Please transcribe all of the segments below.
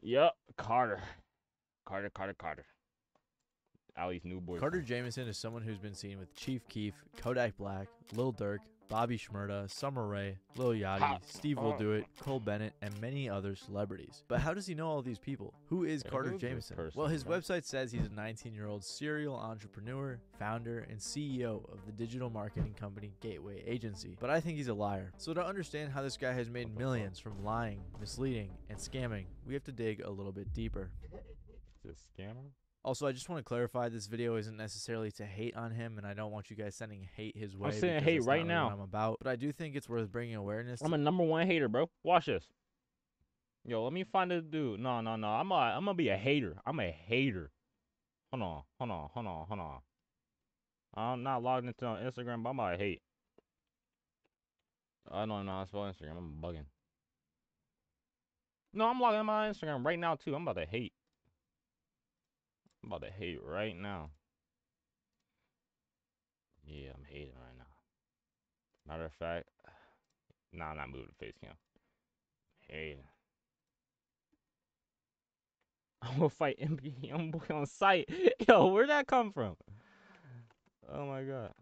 Yep, Carter. Carter. Ali's new boyfriend. Carter Jamison is someone who's been seen with Chief Keef, Kodak Black, Lil Durk, Bobby Shmurda, Summer Rae, Lil Yachty, Steve Will Do It, Cole Bennett, and many other celebrities. But how does he know all these people? Who is Carter Jamison? Well, his website says he's a 19-year-old serial entrepreneur, founder, and CEO of the digital marketing company Gateway Agency. But I think he's a liar. So to understand how this guy has made millions from lying, misleading, and scamming, we have to dig a little bit deeper. Is it a scammer? Also, I just want to clarify, this video isn't necessarily to hate on him, and I don't want you guys sending hate his way. I'm saying hate right now. What I'm about, but I do think it's worth bringing awareness. I'm a #1 hater, bro. Watch this. Yo, let me find this dude. No. I'm gonna be a hater. I'm a hater. Hold on. I'm not logged into Instagram, but I'm about to hate. I don't know how to spell Instagram. I'm bugging. No, I'm logging in my Instagram right now too. I'm about to hate. I'm about to hate right now. Yeah, I'm hating right now. Matter of fact, nah, I'm not moving the face cam. Hating. I'm gonna fight NBA Youngboy on site. Yo, where'd that come from? Oh my god.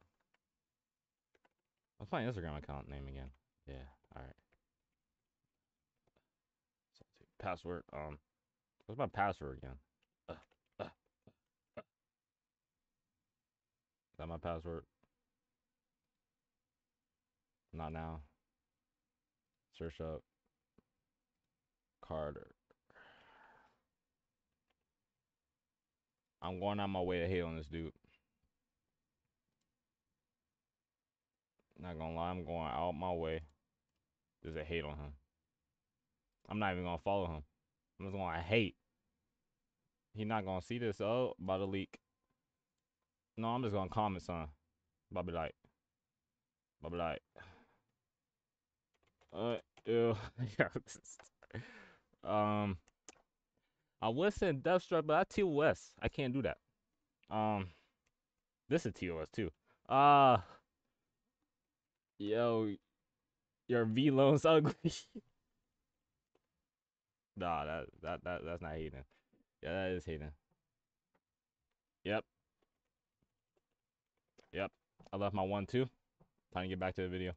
What's my Instagram account name again? Yeah, alright. Password. What's my password again? Is that my password? Not now. Search up Carter. I'm going on my way to hate on this dude. Not gonna lie, I'm going out my way just to hate on him. I'm not even gonna follow him. I'm just gonna hate. He's not gonna see this. Oh, about to leak. No, I'm just gonna comment son. Bobby like. Ew. I would say Deathstroke, but that's TOS. I can't do that. This is TOS too. Yo, your V loan's ugly. Nah, that's not hating. Yeah, that is hating. Yep. I left my 1-2. Time to get back to the video.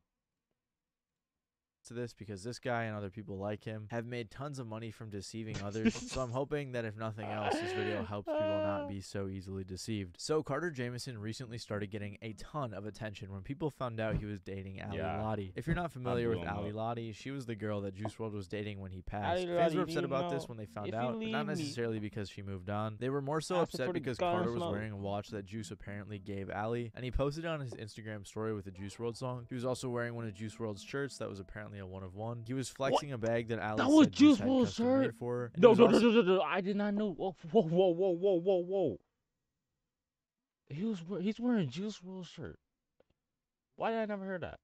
To this because this guy and other people like him have made tons of money from deceiving others. So I'm hoping that if nothing else, this video helps people not be so easily deceived. So Carter Jamison recently started getting a ton of attention when people found out he was dating Ali Lottie. If you're not familiar with Ali Lottie, she was the girl that Juice WRLD was dating when he passed. Fans were upset about this when they found out, but not necessarily because she moved on. They were more so upset because Carter was wearing a watch that Juice apparently gave Ali, and he posted it on his Instagram story with a Juice WRLD song. He was also wearing one of Juice WRLD's shirts that was apparently a one-of-one. He was flexing a bag that Ali said Juice had custom made for her. No, I did not know. Whoa. He's wearing Juice WRLD shirt. Why did I never hear that?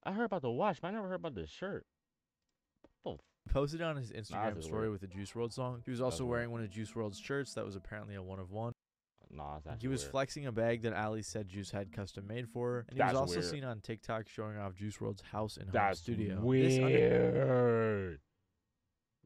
I heard about the watch, but I never heard about the shirt. Posted on his Instagram story with a Juice WRLD song. He was also wearing one of Juice WRLD's shirts that was apparently a one-of-one. Nah, he was flexing a bag that Ali said Juice had custom made for her, and he was also seen on TikTok showing off Juice WRLD's house and home studio. Weird.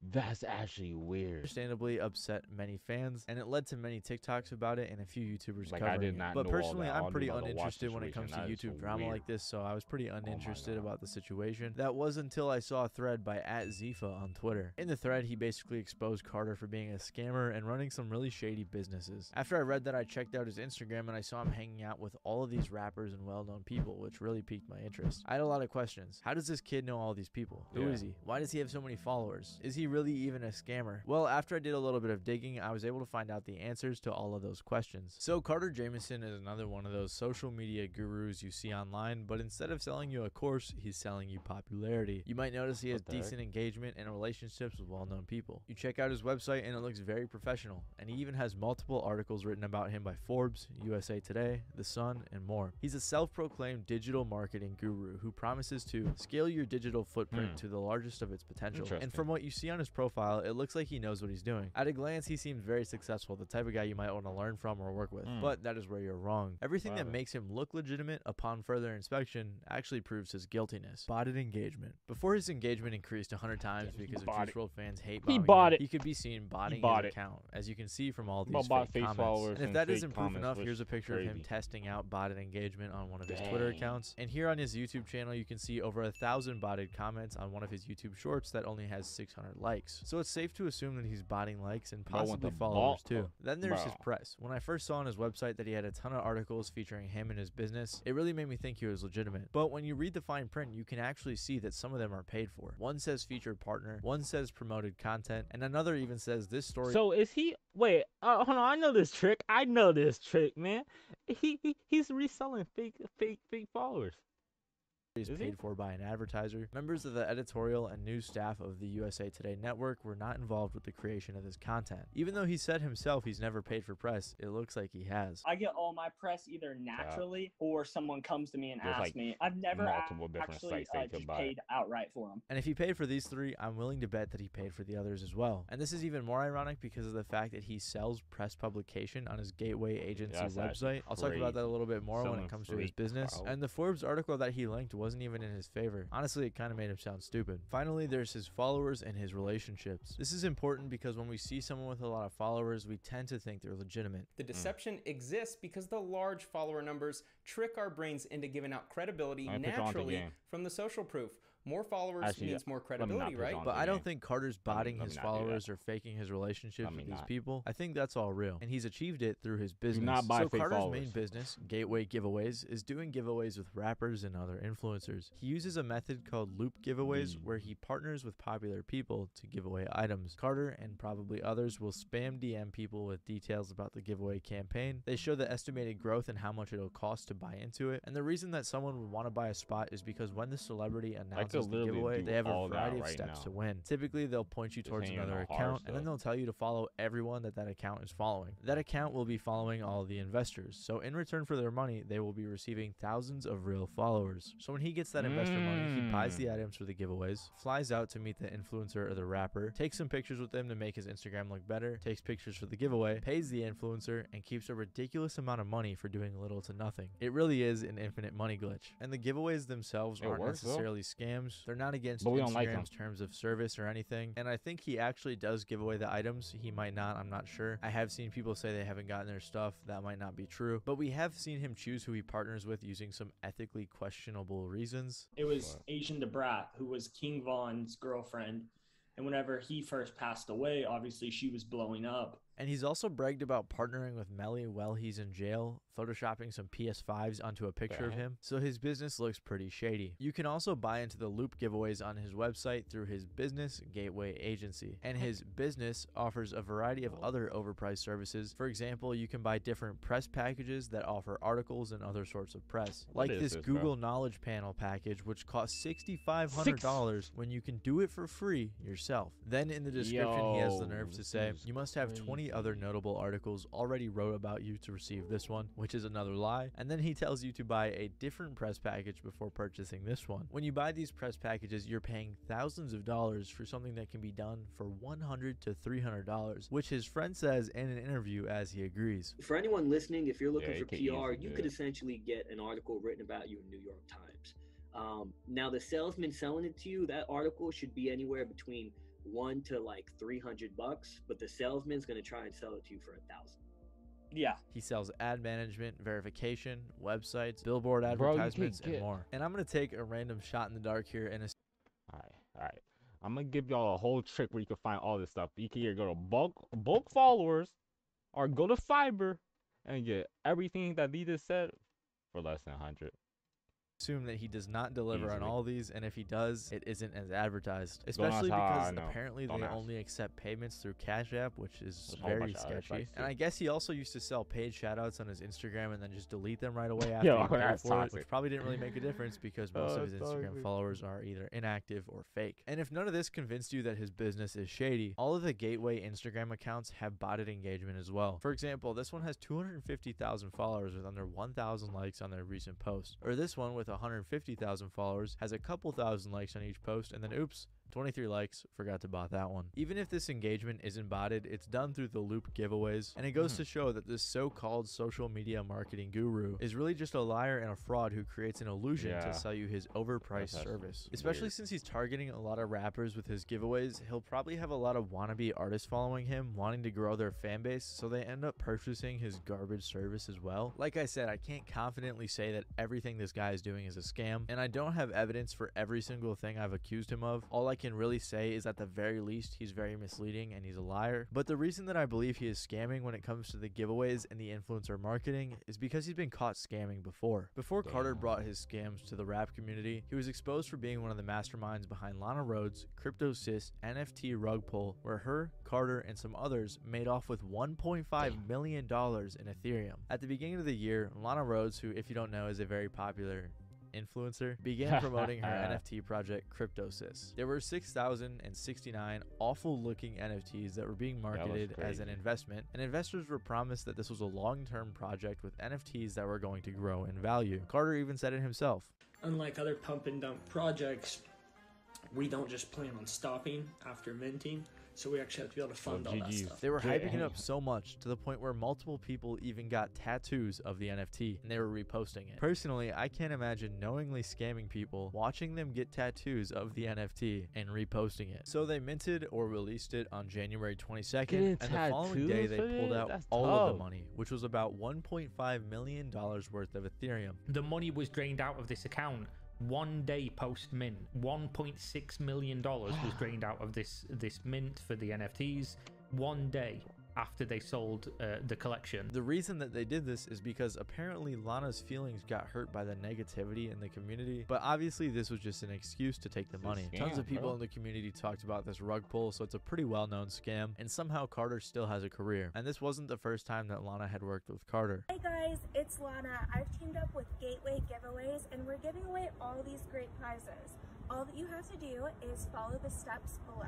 That's actually weird. Understandably upset many fans, and it led to many TikToks about it and a few YouTubers like, covering it. But personally, I'm pretty uninterested when it comes to YouTube drama like this, so I was pretty uninterested about the situation. That was until I saw a thread by @Zifa on Twitter. In the thread, he basically exposed Carter for being a scammer and running some really shady businesses. After I read that, I checked out his Instagram and I saw him hanging out with all of these rappers and well-known people, which really piqued my interest. I had a lot of questions. How does this kid know all these people? Who is he? Why does he have so many followers? Is he really even a scammer? Well, after I did a little bit of digging, I was able to find out the answers to all of those questions. So Carter Jamison is another one of those social media gurus you see online, but instead of selling you a course, he's selling you popularity. You might notice he has decent engagement and relationships with well-known people. You check out his website and it looks very professional, and he even has multiple articles written about him by Forbes, USA Today, The Sun, and more. He's a self-proclaimed digital marketing guru who promises to scale your digital footprint to the largest of its potential. And from what you see on on his profile, it looks like he knows what he's doing. At a glance, he seems very successful, the type of guy you might want to learn from or work with. But that is where you're wrong. Everything that makes him look legitimate upon further inspection actually proves his guiltiness. Botted engagement. Before his engagement increased 100 times because of Juice WRLD fans hate bombing him, he could be seen botting his account, as you can see from all these fake comments. And if that isn't proof enough, here's a picture of him testing out botted engagement on one of his Twitter accounts. And here on his YouTube channel, you can see over 1,000 botted comments on one of his YouTube shorts that only has 600 likes. So it's safe to assume that he's botting likes and possibly followers too. Then there's his press. When I first saw on his website that he had a ton of articles featuring him and his business, it really made me think he was legitimate. But when you read the fine print, you can actually see that some of them are paid for. One says featured partner, one says promoted content, and another even says this story. So is he? Wait, hold on. I know this trick. I know this trick, man. He's reselling fake followers. Is paid for by an advertiser. Members of the editorial and news staff of the USA Today network were not involved with the creation of this content. Even though he said himself he's never paid for press, it looks like he has. I get all my press either naturally or someone comes to me and asks me. I've never actually just paid outright for them. And if he paid for these three, I'm willing to bet that he paid for the others as well. And this is even more ironic because of the fact that he sells press publication on his Gateway Agency website. I'll talk about that a little bit more when it comes to his business. And the Forbes article that he linked wasn't even in his favor. Honestly, it kind of made him sound stupid. Finally, there's his followers and his relationships. This is important because when we see someone with a lot of followers, we tend to think they're legitimate. The deception exists because the large follower numbers trick our brains into giving out credibility naturally from the social proof. More followers means more credibility, right? But I don't think Carter's botting his followers or faking his relationship with these people. I think that's all real. And he's achieved it through his business. So Carter's main business, Gateway Giveaways, is doing giveaways with rappers and other influencers. He uses a method called loop giveaways where he partners with popular people to give away items. Carter and probably others will spam DM people with details about the giveaway campaign. They show the estimated growth and how much it'll cost to buy into it. And the reason that someone would want to buy a spot is because when the celebrity announces the giveaway, they have a variety of steps to win. Typically, they'll point you towards another account, and then they'll tell you to follow everyone that account is following. That account will be following all the investors. So in return for their money, they will be receiving thousands of real followers. So when he gets that investor money, he buys the items for the giveaways, flies out to meet the influencer or the rapper, takes some pictures with them to make his Instagram look better, takes pictures for the giveaway, pays the influencer, and keeps a ridiculous amount of money for doing little to nothing. It really is an infinite money glitch. And the giveaways themselves aren't necessarily scams. They're not against Instagram's terms of service or anything. And I think he actually does give away the items. He might not, I'm not sure. I have seen people say they haven't gotten their stuff. That might not be true. But we have seen him choose who he partners with using some ethically questionable reasons. It was Asian Debrat, who was King Von's girlfriend. And whenever he first passed away, obviously she was blowing up. And he's also bragged about partnering with Melly while he's in jail, photoshopping some PS5s onto a picture of him, so his business looks pretty shady. You can also buy into the loop giveaways on his website through his business, Gateway Agency. And his business offers a variety of other overpriced services. For example, you can buy different press packages that offer articles and other sorts of press. Like this Google Knowledge Panel package, which costs $6,500 when you can do it for free yourself. Then in the description, he has the nerve to say, you must have 20 other notable articles already wrote about you to receive this one, which is another lie. And then he tells you to buy a different press package before purchasing this one. When you buy these press packages, you're paying thousands of dollars for something that can be done for $100 to $300, which his friend says in an interview as he agrees. For anyone listening, if you're looking for PR, you could essentially get an article written about you in New York Times. Now the salesman selling it to you, that article should be anywhere between $1 to like $300, but the salesman's gonna try and sell it to you for $1,000. Yeah. He sells ad management, verification, websites, billboard advertisements, and more. And I'm gonna take a random shot in the dark here and all right. I'm gonna give y'all a whole trick where you can find all this stuff. You can either go to bulk followers or go to Fiverr and get everything that Lee just said for less than 100. Assume that he does not deliver on all these, and if he does, it isn't as advertised, especially because apparently they only accept payments through Cash App, which is very sketchy. And I guess he also used to sell paid shoutouts on his Instagram and then just delete them right away after he paid for it, which probably didn't really make a difference because most of his Instagram followers are either inactive or fake. And if none of this convinced you that his business is shady, all of the Gateway Instagram accounts have botted engagement as well. For example, this one has 250,000 followers with under 1,000 likes on their recent post, or this one with 150,000 followers has a couple thousand likes on each post, and then oops, 23 likes, forgot to bot that one. Even if this engagement isn't botted, it's done through the Loop giveaways, and it goes to show that this so-called social media marketing guru is really just a liar and a fraud who creates an illusion to sell you his overpriced service. Especially since he's targeting a lot of rappers with his giveaways, he'll probably have a lot of wannabe artists following him, wanting to grow their fan base, so they end up purchasing his garbage service as well. Like I said, I can't confidently say that everything this guy is doing is a scam, and I don't have evidence for every single thing I've accused him of. All I can really say is at the very least he's very misleading and he's a liar. But the reason that I believe he is scamming when it comes to the giveaways and the influencer marketing is because he's been caught scamming before. Before Carter brought his scams to the rap community, he was exposed for being one of the masterminds behind Lana Rhoades' CryptoSys NFT rug pull, where her, Carter, and some others made off with $1.5 million in Ethereum. At the beginning of the year, Lana Rhoades, who if you don't know is a very popular influencer, began promoting her NFT project CryptoSys. There were 6,069 awful looking NFTs that were being marketed as an investment, and investors were promised that this was a long-term project with NFTs that were going to grow in value. Carter even said it himself. Unlike other pump and dump projects, we don't just plan on stopping after minting, so we actually have to be able to fund all that stuff. They were hyping it up so much to the point where multiple people even got tattoos of the NFT and they were reposting it. Personally, I can't imagine knowingly scamming people, watching them get tattoos of the NFT and reposting it. So they minted or released it on January 22nd, and the following day they pulled out all of the money, which was about $1.5 million worth of Ethereum. The money was drained out of this account. One day post mint, $1.6 million was drained out of this mint for the NFTs. One day after they sold the collection. The reason that they did this is because apparently Lana's feelings got hurt by the negativity in the community, but obviously this was just an excuse to take the money. Tons of people in the community talked about this rug pull, so it's a pretty well-known scam, and somehow Carter still has a career. And this wasn't the first time that Lana had worked with Carter. Hey guys, it's Lana. I've teamed up with Gateway Giveaways, and we're giving away all these great prizes. All that you have to do is follow the steps below.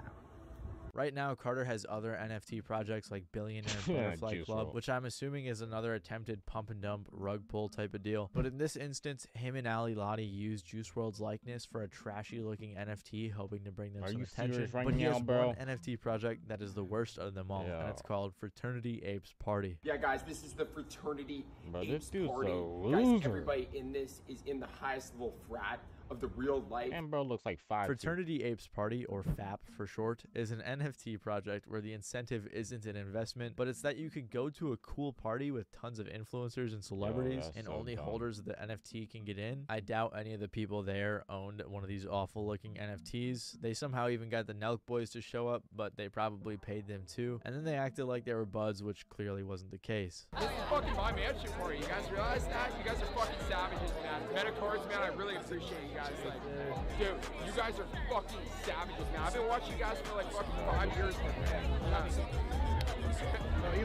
Right now, Carter has other NFT projects like Billionaire Butterfly Club, which I'm assuming is another attempted pump and dump rug pull type of deal. But in this instance, him and Ali Lottie used Juice WRLD's likeness for a trashy looking NFT, hoping to bring them some attention. But he has one NFT project that is the worst of them all, and it's called Fraternity Apes Party. Yeah, guys, this is the Fraternity Apes Party. Guys, everybody in this is in the highest level frat of the real life. And bro looks like 5'2". Fraternity Apes Party, or FAP for short, is an NFT project where the incentive isn't an investment, but it's that you could go to a cool party with tons of influencers and celebrities, and only holders of the NFT can get in. I doubt any of the people there owned one of these awful looking NFTs. They somehow even got the Nelk Boys to show up, but they probably paid them too. And then they acted like they were buds, which clearly wasn't the case. This is fucking my mansion for you. You guys realize that? You guys are fucking savages, man. Metacards, man, I really appreciate you guys. Like, dude, you guys are fucking savages, man. I've been watching you guys for like fucking 5 years.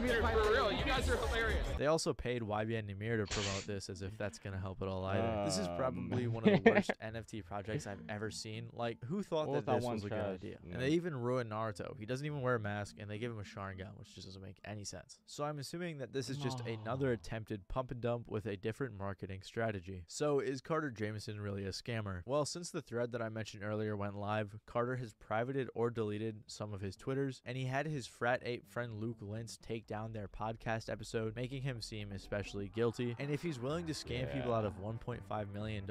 Dude, for real, you guys are hilarious. They also paid YBN Namir to promote this, as if that's gonna help at all either. This is probably one of the worst NFT projects I've ever seen. Like, who thought that this was a good idea? And they even ruined Naruto. He doesn't even wear a mask, and they give him a Sharingan, which just doesn't make any sense. So I'm assuming that this is just another attempted pump and dump with a different marketing strategy. So is Carter Jamison really a scammer? Well, since the thread that I mentioned earlier went live, Carter has privated or deleted some of his Twitters, and he had his frat ape friend Luke Lentz take down their podcast episode, making him seem especially guilty. And if he's willing to scam people out of $1.5 million,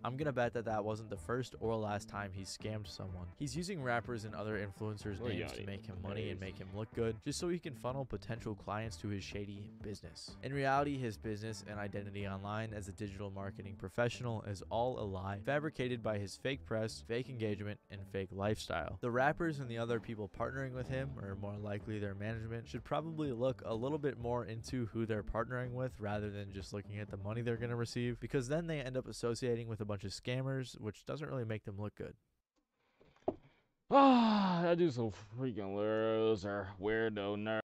I'm gonna bet that that wasn't the first or last time he scammed someone. He's using rappers and other influencers' names to make him money and make him look good, just so he can funnel potential clients to his shady business. In reality, his business and identity online as a digital marketing professional is all a lie, fabricated by his fake press, fake engagement, and fake lifestyle. The rappers and the other people partnering with him, or more likely their management, should probably look a little bit more into who they're partnering with rather than just looking at the money they're going to receive, because then they end up associating with a bunch of scammers, which doesn't really make them look good. That dude's so freaking loser, weirdo nerd.